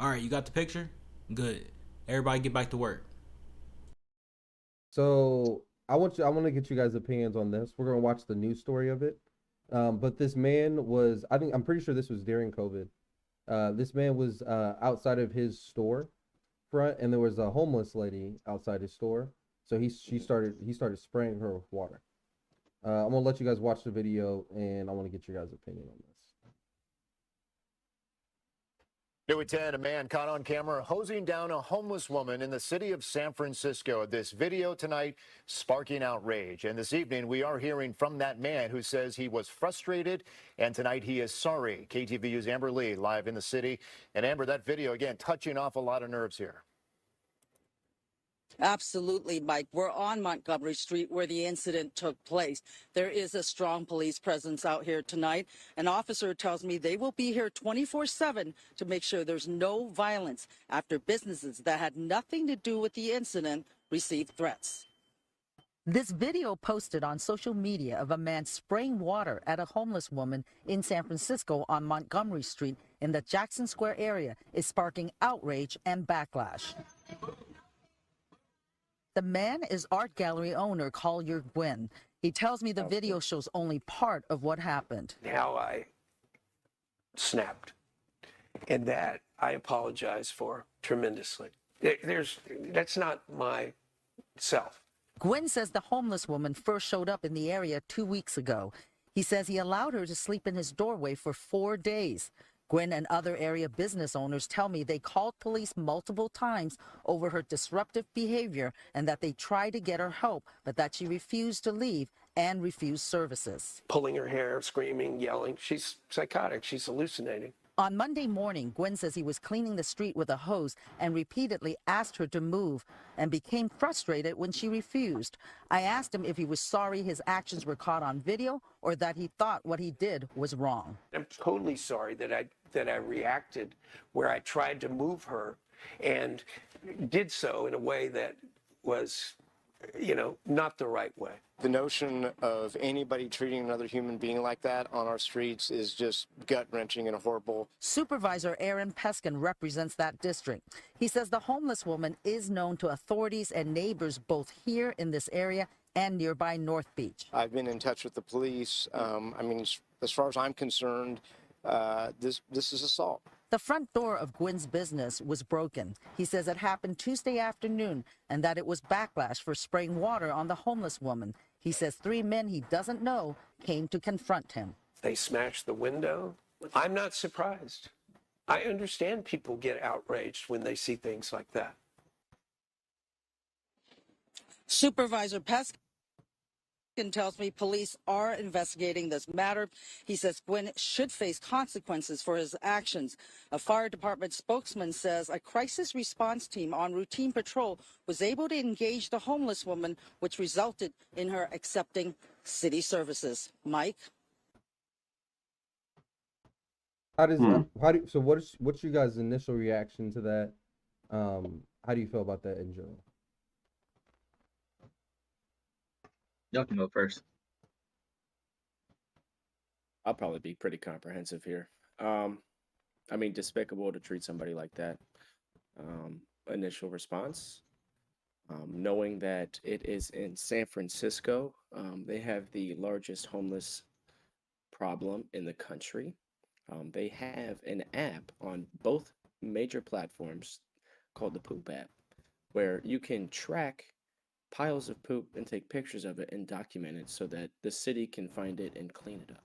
All right, you got the picture? Good. Everybody get back to work. So I want to get you guys' opinions on this. We're gonna watch the news story of it. But this man was, I'm pretty sure this was during COVID. This man was outside of his store front, and there was a homeless lady outside his store. So he started spraying her with water. I'm gonna let you guys watch the video, and I want to get your guys' opinion on this. New at 10, a man caught on camera hosing down a homeless woman in the city of San Francisco. This video tonight sparking outrage. And this evening, we are hearing from that man who says he was frustrated and tonight he is sorry. KTVU's Amber Lee live in the city. And Amber, that video, again, touching off a lot of nerves here. Absolutely, Mike. We're on Montgomery Street where the incident took place. There is a strong police presence out here tonight. An officer tells me they will be here 24/7 to make sure there's no violence after businesses that had nothing to do with the incident received threats. This video posted on social media of a man spraying water at a homeless woman in San Francisco on Montgomery Street in the Jackson Square area is sparking outrage and backlash. The man is art gallery owner Collier Gwynn. He tells me the video shows only part of what happened. How I snapped, and that I apologize for tremendously. That's not myself. Gwynn says the homeless woman first showed up in the area 2 weeks ago. He says he allowed her to sleep in his doorway for 4 days. Gwynn and other area business owners tell me they called police multiple times over her disruptive behavior and that they tried to get her help, but that she refused to leave and refused services. Pulling her hair, screaming, yelling. She's psychotic. She's hallucinating. On Monday morning, Gwynn says he was cleaning the street with a hose and repeatedly asked her to move and became frustrated when she refused. I asked him if he was sorry his actions were caught on video or that he thought what he did was wrong. I'm totally sorry that I reacted where I tried to move her and did so in a way that was, not the right way. The notion of anybody treating another human being like that on our streets is just gut-wrenching and horrible. Supervisor Aaron Peskin represents that district. He says the homeless woman is known to authorities and neighbors both here in this area and nearby North Beach. I've been in touch with the police. As far as I'm concerned, this is assault. The front door of Gwynn's business was broken. He says it happened Tuesday afternoon and that it was backlash for spraying water on the homeless woman. He says 3 men he doesn't know came to confront him. They smashed the window. I'm not surprised. I understand people get outraged when they see things like that. Supervisor Peskin tells me police are investigating this matter. He says Gwynn should face consequences for his actions. A fire department spokesman says a crisis response team on routine patrol was able to engage the homeless woman, which resulted in her accepting city services. Mike? How does so what's your guys' initial reaction to that? How do you feel about that in general? Y'all can go first. I'll probably be pretty comprehensive here. Despicable to treat somebody like that. Initial response, knowing that it is in San Francisco, they have the largest homeless problem in the country. They have an app on both major platforms called the Poop app, where you can track piles of poop and take pictures of it and document it so that the city can find it and clean it up.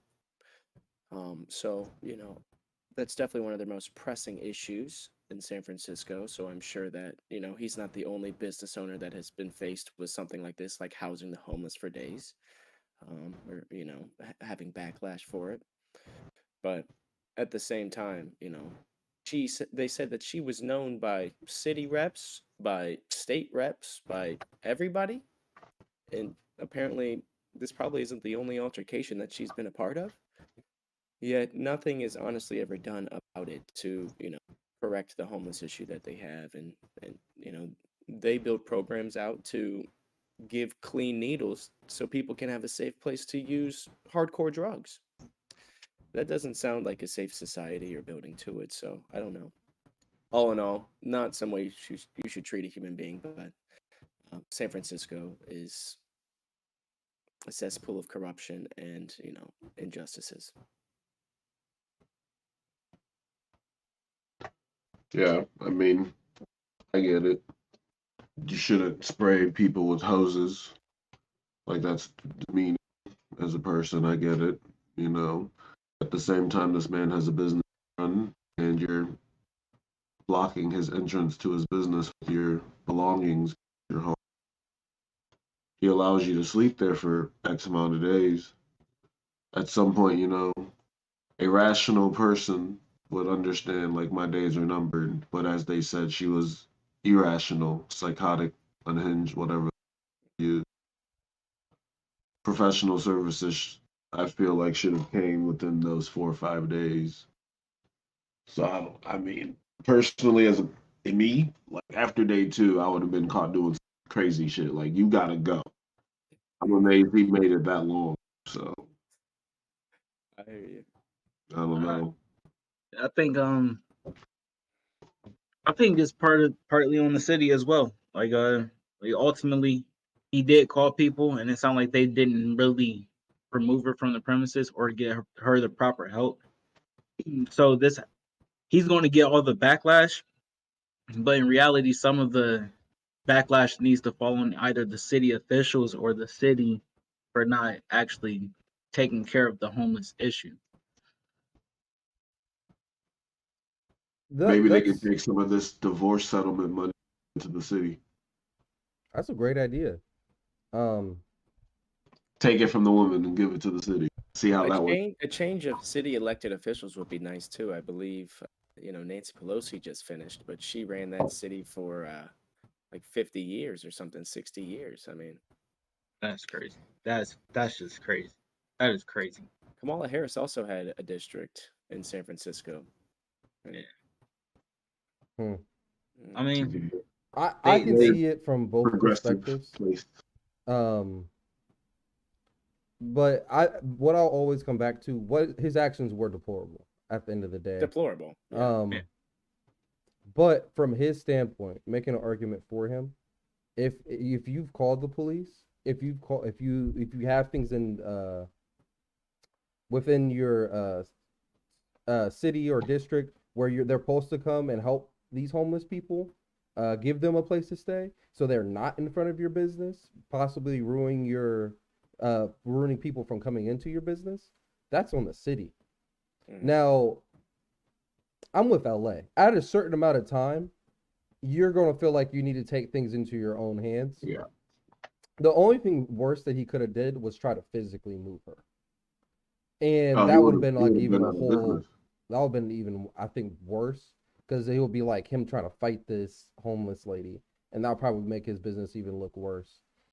That's definitely one of their most pressing issues in San Francisco. So I'm sure that, he's not the only business owner that has been faced with something like this, like housing the homeless for days, or, having backlash for it. But at the same time, they said that she was known by city reps, by state reps, by everybody. And apparently this probably isn't the only altercation that she's been a part of. Yet nothing is honestly ever done about it to, correct the homeless issue that they have. And they build programs out to give clean needles so people can have a safe place to use hardcore drugs. That doesn't sound like a safe society you're building to it, so I don't know. all in all, not some way you should treat a human being, but San Francisco is a cesspool of corruption and, injustices. Yeah, I mean, I get it. You shouldn't spray people with hoses. Like, that's demeaning as a person. I get it. At the same time, this man has a business to run, and you're blocking his entrance to his business with your belongings, your home. He allows you to sleep there for X amount of days. At some point, a rational person would understand, like, my days are numbered. But as they said, she was irrational, psychotic, unhinged, whatever you. Professional services, I feel like, should have came within those 4 or 5 days. So I mean, personally, me, like after day 2, I would have been caught doing crazy shit. Like, you gotta go. I'm amazed he made it that long. So I hear you. I don't know. I think it's partly on the city as well. Like ultimately he did call people and it sounded like they didn't really remove her from the premises or get her the proper help. So he's going to get all the backlash, but in reality some of the backlash needs to fall on either the city officials or the city for not actually taking care of the homeless issue. Maybe they could take some of this divorce settlement money to the city. That's a great idea. Take it from the woman and give it to the city. See how that works. A change of city elected officials would be nice too. I believe, Nancy Pelosi just finished, but she ran that city for like 50 years or something, 60 years. I mean, that's crazy. That's just crazy. That is crazy. Kamala Harris also had a district in San Francisco. Yeah. Mm. I mean, I can see it from both perspectives. But what I'll always come back to, what his actions were deplorable at the end of the day. Deplorable. Yeah. But from his standpoint, making an argument for him, if you've called the police, if you have things in within your city or district where they're supposed to come and help these homeless people, give them a place to stay so they're not in front of your business, possibly ruining people from coming into your business, that's on the city. Now, I'm with LA. At a certain amount of time, you're going to feel like you need to take things into your own hands. Yeah. The only thing worse that he could have did was try to physically move her. And that would have been like even a whole, that would have been even, I think, worse, because it would be like him trying to fight this homeless lady, and that would probably make his business even look worse.